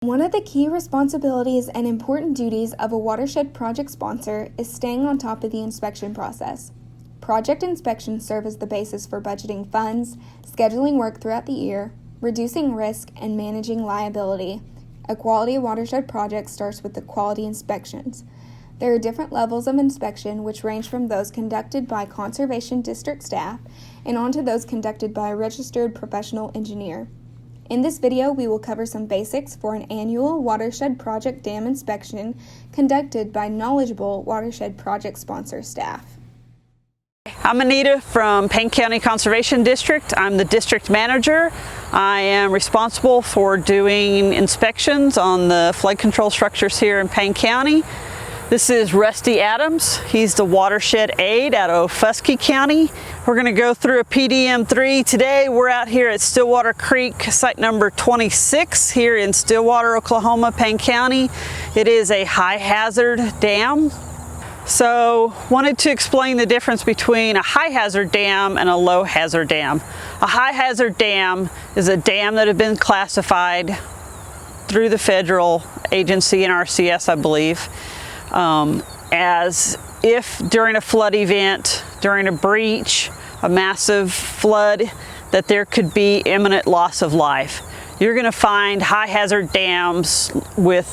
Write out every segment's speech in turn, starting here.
One of the key responsibilities and important duties of a watershed project sponsor is staying on top of the inspection process. Project inspections serve as the basis for budgeting funds, scheduling work throughout the year, reducing risk, and managing liability. A quality watershed project starts with the quality inspections. There are different levels of inspection which range from those conducted by Conservation District staff and on to those conducted by a registered professional engineer. In this video, we will cover some basics for an annual watershed project dam inspection conducted by knowledgeable watershed project sponsor staff. I'm Anita from Payne County Conservation District. I'm the district manager. I am responsible for doing inspections on the flood control structures here in Payne County. This is Rusty Adams. He's the watershed aide out of Fusky County. We're going to go through a PDM3 today. We're out here at Stillwater Creek, site number 26 here in Stillwater, Oklahoma, Payne County. It is a high hazard dam. So, wanted to explain the difference between a high hazard dam and a low hazard dam. A high hazard dam is a dam that has been classified through the federal agency, NRCS, I believe, as if during a flood event, during a breach, a massive flood, that there could be imminent loss of life. You're going to find high hazard dams with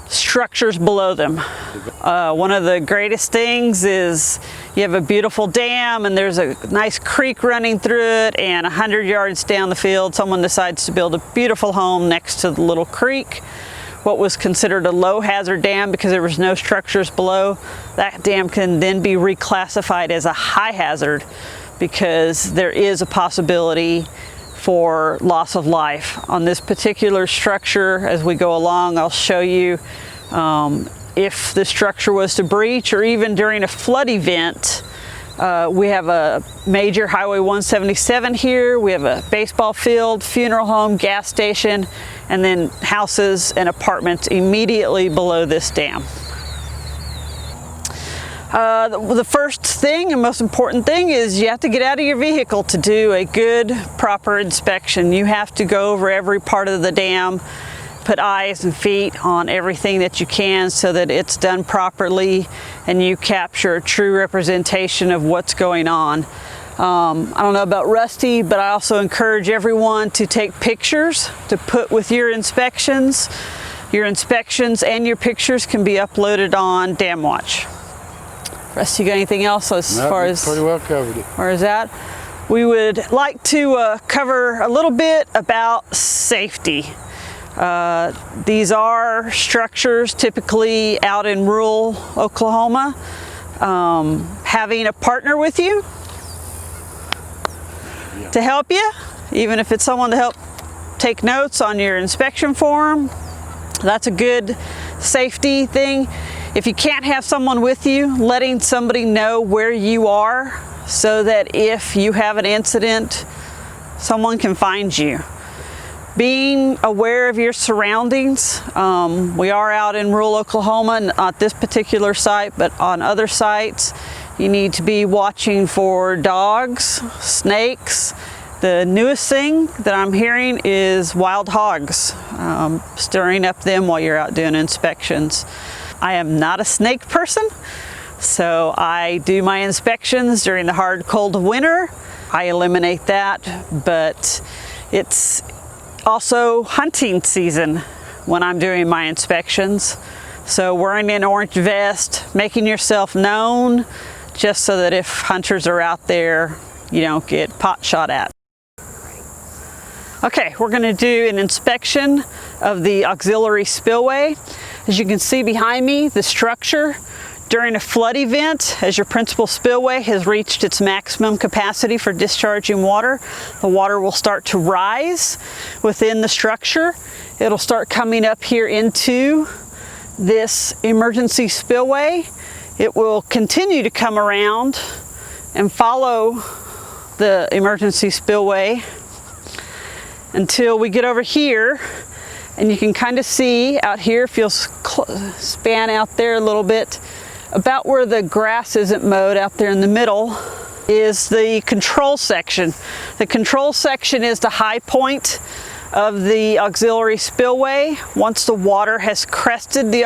structures below them. One of the greatest things is you have a beautiful dam and there's a nice creek running through it, and 100 yards down the field someone decides to build a beautiful home next to the little creek. What was considered a low hazard dam because there was no structures below, that dam can then be reclassified as a high hazard because there is a possibility for loss of life. On this particular structure, as we go along, I'll show you if the structure was to breach, or even during a flood event. We have a major Highway 177 here. We have a baseball field, funeral home, gas station, and then houses and apartments immediately below this dam. The first thing and most important thing is you have to get out of your vehicle to do a good, proper inspection. You have to go over every part of the dam, put eyes and feet on everything that you can so that it's done properly and you capture a true representation of what's going on. I don't know about Rusty, but I also encourage everyone to take pictures to put with your inspections. Your inspections and your pictures can be uploaded on DamWatch. Rusty, you got anything else as far as pretty well covered it? Where is that? We would like to cover a little bit about safety. These are structures typically out in rural Oklahoma. Having a partner with you to help you, even if it's someone to help take notes on your inspection form, that's a good safety thing. If you can't have someone with you, letting somebody know where you are so that if you have an incident, someone can find you. Being aware of your surroundings. We are out in rural Oklahoma, not this particular site, but on other sites. You need to be watching for dogs, snakes. The newest thing that I'm hearing is wild hogs, stirring up them while you're out doing inspections. I am not a snake person, so I do my inspections during the hard, cold winter. I eliminate that, but it's also hunting season when I'm doing my inspections. So wearing an orange vest, making yourself known, just so that if hunters are out there, you don't get pot shot at. Okay, we're going to do an inspection of the auxiliary spillway. As you can see behind me, the structure during a flood event, as your principal spillway has reached its maximum capacity for discharging water, the water will start to rise within the structure. It'll start coming up here into this emergency spillway. It will continue to come around and follow the emergency spillway until we get over here, and you can kind of see out here, if you'll span out there a little bit, about where the grass isn't mowed out there in the middle is the control section. The control section is the high point of the auxiliary spillway. Once the water has crested the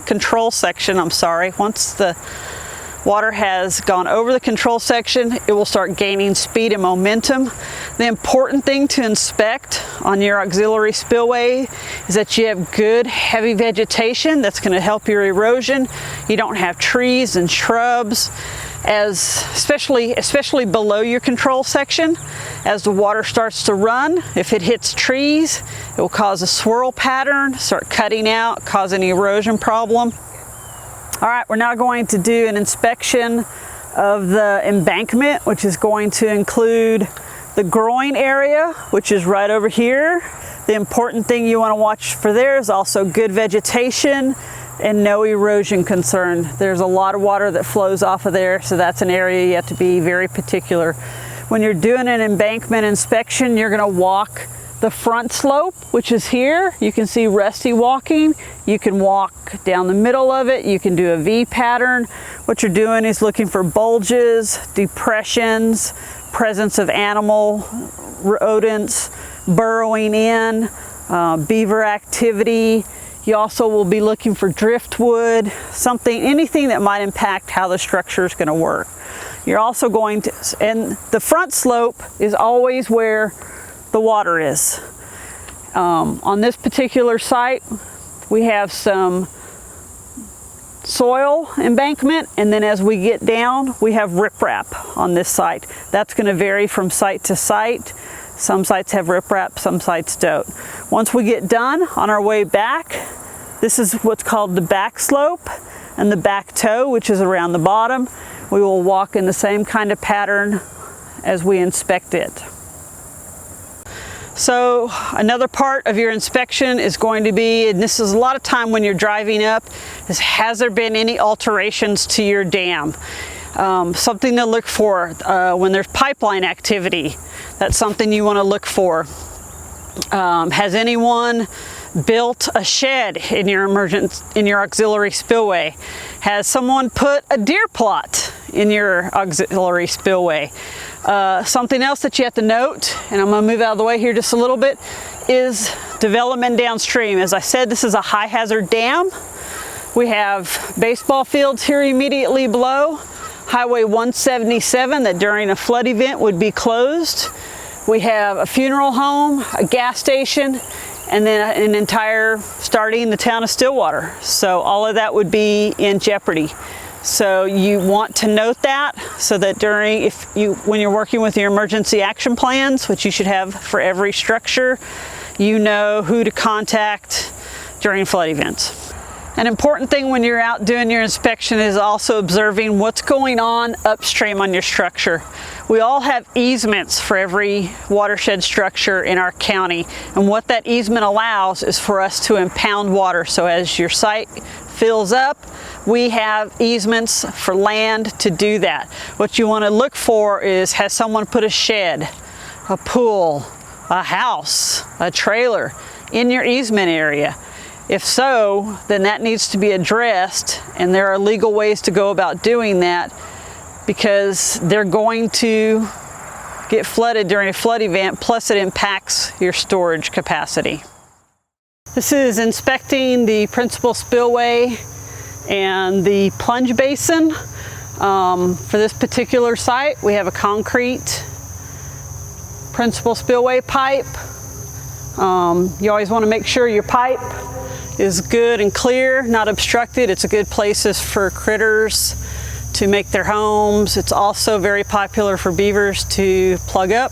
control section, once the water has gone over the control section, it will start gaining speed and momentum. The important thing to inspect on your auxiliary spillway is that you have good heavy vegetation that's going to help your erosion. You don't have trees and shrubs, especially below your control section. As the water starts to run, if it hits trees, it will cause a swirl pattern, start cutting out, cause an erosion problem. All right, we're now going to do an inspection of the embankment, which is going to include the groin area, which is right over here. The important thing you want to watch for there is also good vegetation and no erosion concern. There's a lot of water that flows off of there, so that's an area you have to be very particular. When you're doing an embankment inspection, you're going to walk the front slope, which is here. You can see Rusty walking. You can walk down the middle of it. You can do a V pattern. What you're doing is looking for bulges, depressions, presence of animal, rodents, burrowing in, beaver activity. You also will be looking for driftwood, anything that might impact how the structure is going to work. You're also going to, and the front slope is always where the water is. On this particular site, we have some soil embankment, and then as we get down, we have riprap on this site. That's going to vary from site to site. Some sites have riprap, some sites don't. Once we get done, on our way back, this is what's called the back slope and the back toe, which is around the bottom. We will walk in the same kind of pattern as we inspect it. So another part of your inspection is going to be, and this is a lot of time when you're driving up, is has there been any alterations to your dam? Something to look for when there's pipeline activity. That's something you want to look for. Has anyone built a shed in your auxiliary spillway? Has someone put a deer plot in your auxiliary spillway? Something else that you have to note, and I'm going to move out of the way here just a little bit, is development downstream. As I said, this is a high hazard dam. We have baseball fields here immediately below, Highway 177 that during a flood event would be closed. We have a funeral home, a gas station, and then an entire starting the town of Stillwater. So all of that would be in jeopardy. So you want to note that so that when you're working with your emergency action plans, which you should have for every structure, you know who to contact during flood events. An important thing when you're out doing your inspection is also observing what's going on upstream on your structure. We all have easements for every watershed structure in our county, and what that easement allows is for us to impound water. So as your site fills up, we have easements for land to do that. What you want to look for is, has someone put a shed, a pool, a house, a trailer in your easement area? If so, then that needs to be addressed, and there are legal ways to go about doing that, because they're going to get flooded during a flood event, plus it impacts your storage capacity. This is inspecting the principal spillway and the plunge basin. For this particular site, we have a concrete principal spillway pipe. You always want to make sure your pipe is good and clear, not obstructed. It's a good place for critters to make their homes. It's also very popular for beavers to plug up.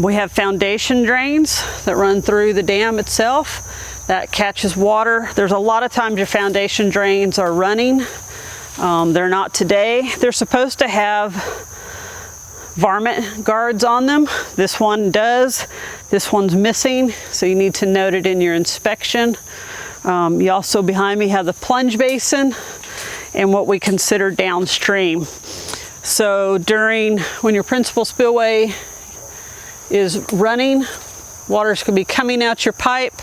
We have foundation drains that run through the dam itself that catches water. There's a lot of times your foundation drains are running. They're not today. They're supposed to have varmint guards on them. This one does. This one's missing, so you need to note it in your inspection. You also, behind me, have the plunge basin and what we consider downstream. So when your principal spillway is running, water's going to be coming out your pipe,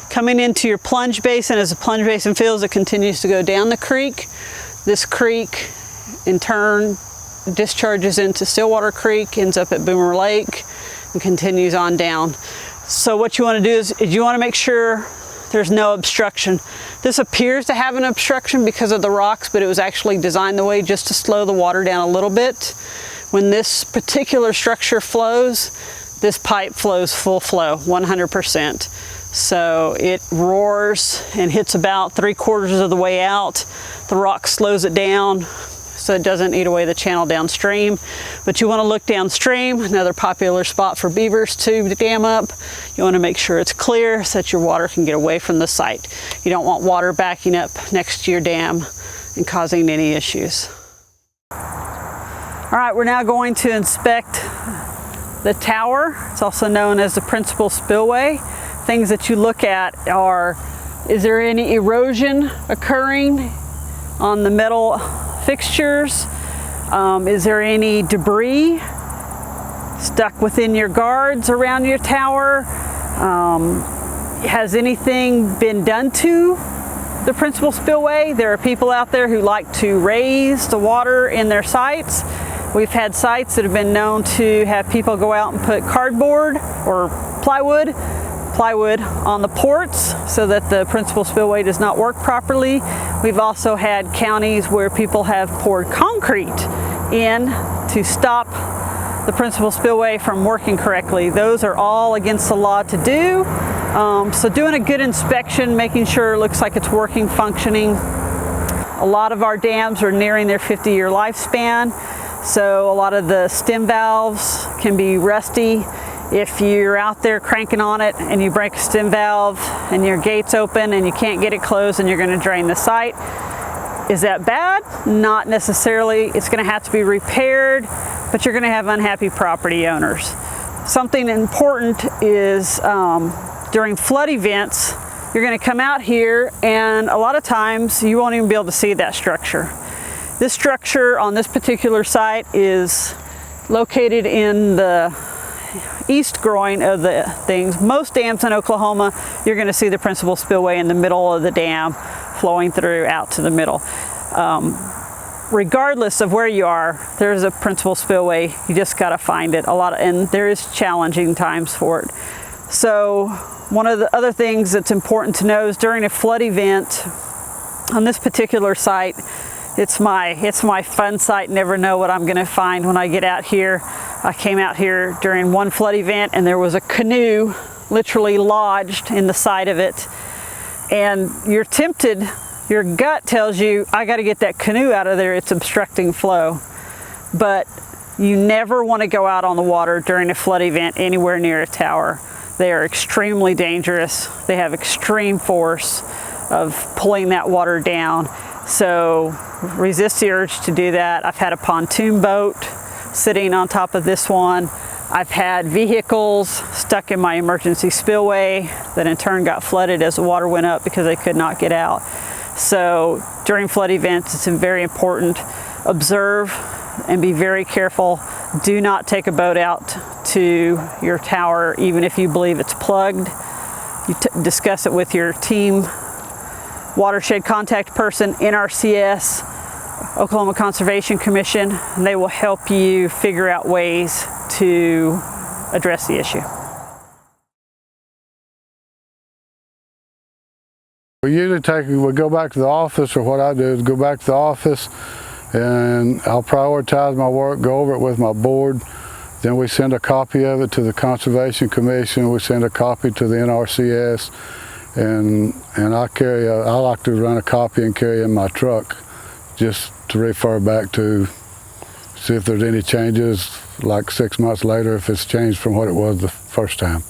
coming into your plunge basin. As the plunge basin fills, it continues to go down the creek. This creek, in turn, discharges into Stillwater Creek, ends up at Boomer Lake, and continues on down. So what you want to do is you want to make sure there's no obstruction. This appears to have an obstruction because of the rocks, but it was actually designed the way just to slow the water down a little bit. When this particular structure flows, this pipe flows full flow, 100%. So it roars and hits about 3/4 of the way out. The rock slows it down so it doesn't eat away the channel downstream. But you want to look downstream, another popular spot for beavers to dam up. You want to make sure it's clear so that your water can get away from the site. You don't want water backing up next to your dam and causing any issues. All right, we're now going to inspect the tower. It's also known as the principal spillway. Things that you look at are, is there any erosion occurring on the metal fixtures? Is there any debris stuck within your guards around your tower? Has anything been done to the principal spillway? There are people out there who like to raise the water in their sites. We've had sites that have been known to have people go out and put cardboard or plywood on the ports so that the principal spillway does not work properly. We've also had counties where people have poured concrete in to stop the principal spillway from working correctly. Those are all against the law to do. So doing a good inspection, making sure it looks like it's working, functioning. A lot of our dams are nearing their 50-year lifespan, so a lot of the stem valves can be rusty. If you're out there cranking on it and you break a stem valve and your gate's open and you can't get it closed and you're going to drain the site, is that bad? Not necessarily. It's going to have to be repaired, but you're going to have unhappy property owners. Something important is during flood events, you're going to come out here and a lot of times you won't even be able to see that structure. This structure on this particular site is located in the east groin of the things. Most dams in Oklahoma, you're going to see the principal spillway in the middle of the dam flowing through out to the middle. Regardless of where you are, there's a principal spillway. You just got to find it. And there is challenging times for it. So one of the other things that's important to know is during a flood event on this particular site, it's my fun site. Never know what I'm going to find when I get out here. I came out here during one flood event and there was a canoe literally lodged in the side of it. And you're tempted, your gut tells you, I got to get that canoe out of there. It's obstructing flow. But you never want to go out on the water during a flood event anywhere near a tower. They are extremely dangerous. They have extreme force of pulling that water down. So resist the urge to do that. I've had a pontoon boat sitting on top of this one. I've had vehicles stuck in my emergency spillway that in turn got flooded as the water went up because they could not get out. So during flood events, it's very important. Observe and be very careful. Do not take a boat out to your tower, even if you believe it's plugged. You discuss it with your team, Watershed contact person, NRCS, Oklahoma Conservation Commission, and they will help you figure out ways to address the issue. We usually we go back to the office, or what I do is go back to the office and I'll prioritize my work, go over it with my board. Then we send a copy of it to the Conservation Commission. We send a copy to the NRCS, and I like to run a copy and carry in my truck just to refer back to, see if there's any changes, like 6 months later, if it's changed from what it was the first time.